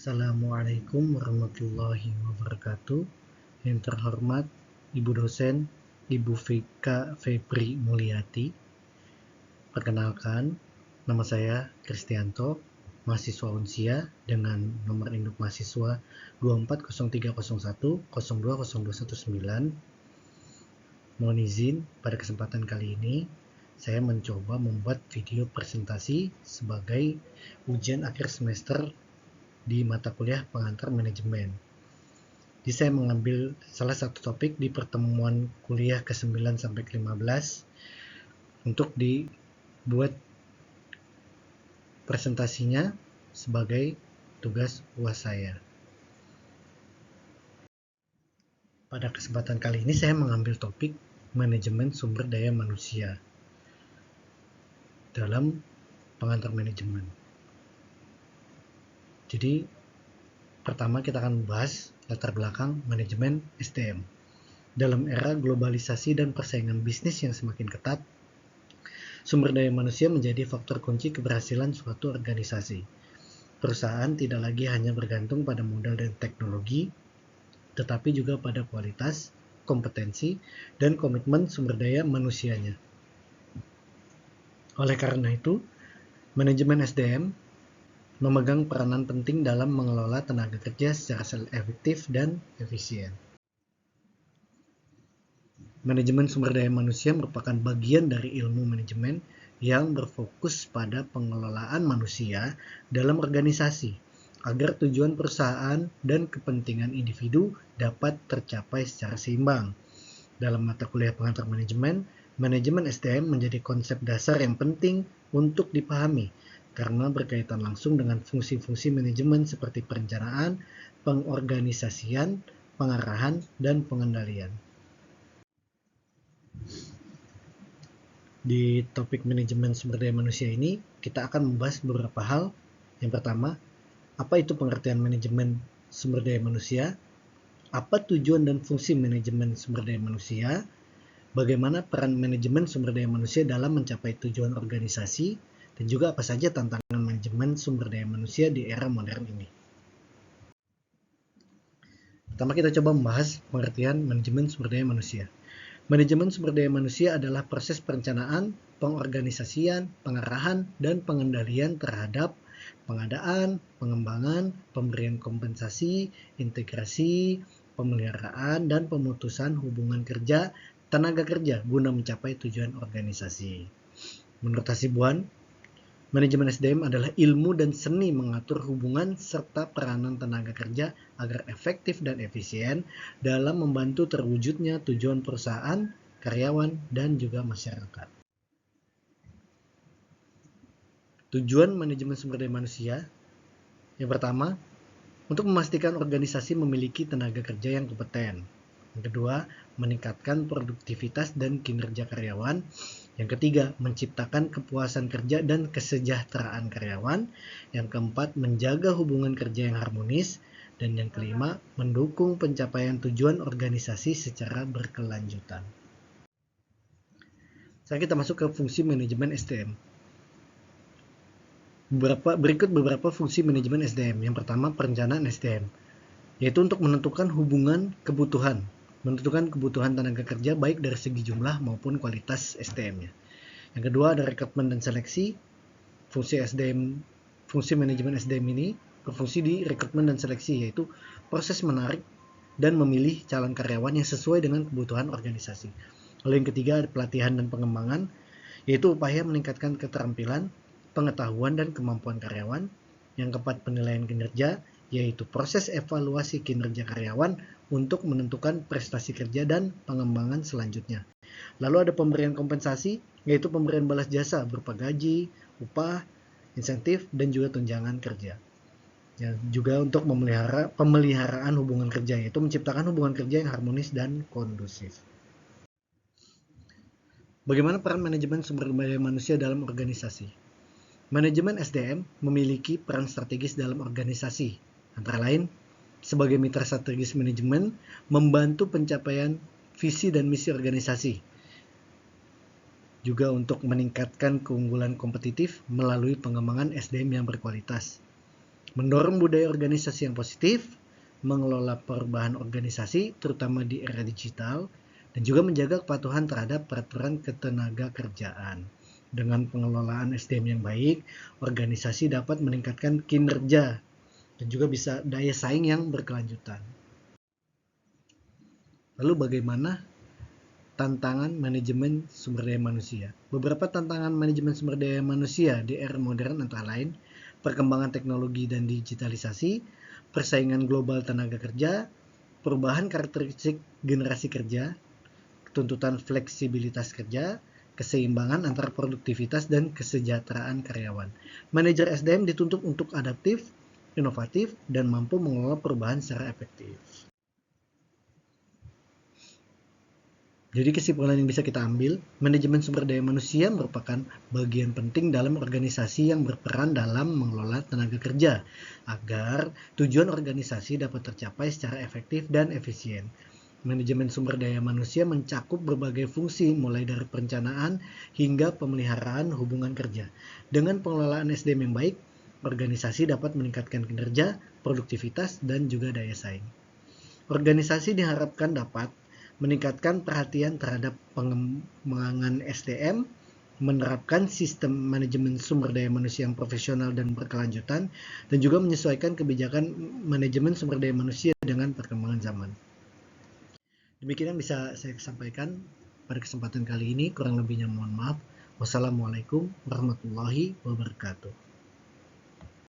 Assalamualaikum warahmatullahi wabarakatuh. Yang terhormat Ibu dosen, Ibu Vika Febri Mulyati. Perkenalkan, nama saya Kristianto, mahasiswa Unsia dengan nomor induk mahasiswa 240301020219. Mohon izin, pada kesempatan kali ini saya mencoba membuat video presentasi sebagai ujian akhir semester di mata kuliah pengantar manajemen. Jadi saya mengambil salah satu topik di pertemuan kuliah ke-9 sampai ke-15 untuk dibuat presentasinya sebagai tugas UAS saya. Pada kesempatan kali ini saya mengambil topik manajemen sumber daya manusia dalam pengantar manajemen. Jadi pertama kita akan membahas latar belakang manajemen SDM. Dalam era globalisasi dan persaingan bisnis yang semakin ketat, sumber daya manusia menjadi faktor kunci keberhasilan suatu organisasi. Perusahaan tidak lagi hanya bergantung pada modal dan teknologi, tetapi juga pada kualitas, kompetensi, dan komitmen sumber daya manusianya. Oleh karena itu, manajemen SDM memegang peranan penting dalam mengelola tenaga kerja secara efektif dan efisien. Manajemen sumber daya manusia merupakan bagian dari ilmu manajemen yang berfokus pada pengelolaan manusia dalam organisasi agar tujuan perusahaan dan kepentingan individu dapat tercapai secara seimbang. Dalam mata kuliah pengantar manajemen, manajemen SDM menjadi konsep dasar yang penting untuk dipahami karena berkaitan langsung dengan fungsi-fungsi manajemen seperti perencanaan, pengorganisasian, pengarahan, dan pengendalian. Di topik manajemen sumber daya manusia ini, kita akan membahas beberapa hal. Yang pertama, apa itu pengertian manajemen sumber daya manusia? Apa tujuan dan fungsi manajemen sumber daya manusia? Bagaimana peran manajemen sumber daya manusia dalam mencapai tujuan organisasi? Dan juga apa saja tantangan manajemen sumber daya manusia di era modern ini. Pertama kita coba membahas pengertian manajemen sumber daya manusia. Manajemen sumber daya manusia adalah proses perencanaan, pengorganisasian, pengarahan, dan pengendalian terhadap pengadaan, pengembangan, pemberian kompensasi, integrasi, pemeliharaan, dan pemutusan hubungan kerja tenaga kerja guna mencapai tujuan organisasi. Menurut Hasibuan, manajemen SDM adalah ilmu dan seni mengatur hubungan serta peranan tenaga kerja agar efektif dan efisien dalam membantu terwujudnya tujuan perusahaan, karyawan, dan juga masyarakat. Tujuan manajemen sumber daya manusia, yang pertama, untuk memastikan organisasi memiliki tenaga kerja yang kompeten. Yang kedua, meningkatkan produktivitas dan kinerja karyawan. Yang ketiga, menciptakan kepuasan kerja dan kesejahteraan karyawan. Yang keempat, menjaga hubungan kerja yang harmonis. Dan yang kelima, mendukung pencapaian tujuan organisasi secara berkelanjutan. Sekarang kita masuk ke fungsi manajemen SDM. Berikut beberapa fungsi manajemen SDM. Yang pertama, perencanaan SDM, yaitu untuk menentukan kebutuhan tenaga kerja baik dari segi jumlah maupun kualitas SDM-nya. Yang kedua ada rekrutmen dan seleksi. Fungsi manajemen SDM ini berfungsi di rekrutmen dan seleksi, yaitu proses menarik dan memilih calon karyawan yang sesuai dengan kebutuhan organisasi. Lalu yang ketiga ada pelatihan dan pengembangan, yaitu upaya meningkatkan keterampilan, pengetahuan dan kemampuan karyawan. Yang keempat penilaian kinerja, yaitu proses evaluasi kinerja karyawan untuk menentukan prestasi kerja dan pengembangan selanjutnya. Lalu ada pemberian kompensasi, yaitu pemberian balas jasa berupa gaji, upah, insentif, dan juga tunjangan kerja. Ya, juga untuk pemeliharaan hubungan kerja, yaitu menciptakan hubungan kerja yang harmonis dan kondusif. Bagaimana peran manajemen sumber daya manusia dalam organisasi? Manajemen SDM memiliki peran strategis dalam organisasi, antara lain sebagai mitra strategis manajemen, membantu pencapaian visi dan misi organisasi, juga untuk meningkatkan keunggulan kompetitif melalui pengembangan SDM yang berkualitas. Mendorong budaya organisasi yang positif, mengelola perubahan organisasi terutama di era digital, dan juga menjaga kepatuhan terhadap peraturan ketenaga kerjaan. Dengan pengelolaan SDM yang baik, organisasi dapat meningkatkan kinerja dan juga bisa daya saing yang berkelanjutan. Lalu bagaimana tantangan manajemen sumber daya manusia? Beberapa tantangan manajemen sumber daya manusia di era modern antara lain perkembangan teknologi dan digitalisasi, persaingan global tenaga kerja, perubahan karakteristik generasi kerja, tuntutan fleksibilitas kerja, keseimbangan antara produktivitas dan kesejahteraan karyawan. Manajer SDM dituntut untuk adaptif, inovatif, dan mampu mengelola perubahan secara efektif. Jadi kesimpulan yang bisa kita ambil, manajemen sumber daya manusia merupakan bagian penting dalam organisasi yang berperan dalam mengelola tenaga kerja agar tujuan organisasi dapat tercapai secara efektif dan efisien. Manajemen sumber daya manusia mencakup berbagai fungsi mulai dari perencanaan hingga pemeliharaan hubungan kerja. Dengan pengelolaan SDM yang baik, organisasi dapat meningkatkan kinerja, produktivitas, dan juga daya saing. Organisasi diharapkan dapat meningkatkan perhatian terhadap pengembangan SDM, menerapkan sistem manajemen sumber daya manusia yang profesional dan berkelanjutan, dan juga menyesuaikan kebijakan manajemen sumber daya manusia dengan perkembangan zaman. Demikian yang bisa saya sampaikan pada kesempatan kali ini, kurang lebihnya mohon maaf. Wassalamualaikum warahmatullahi wabarakatuh.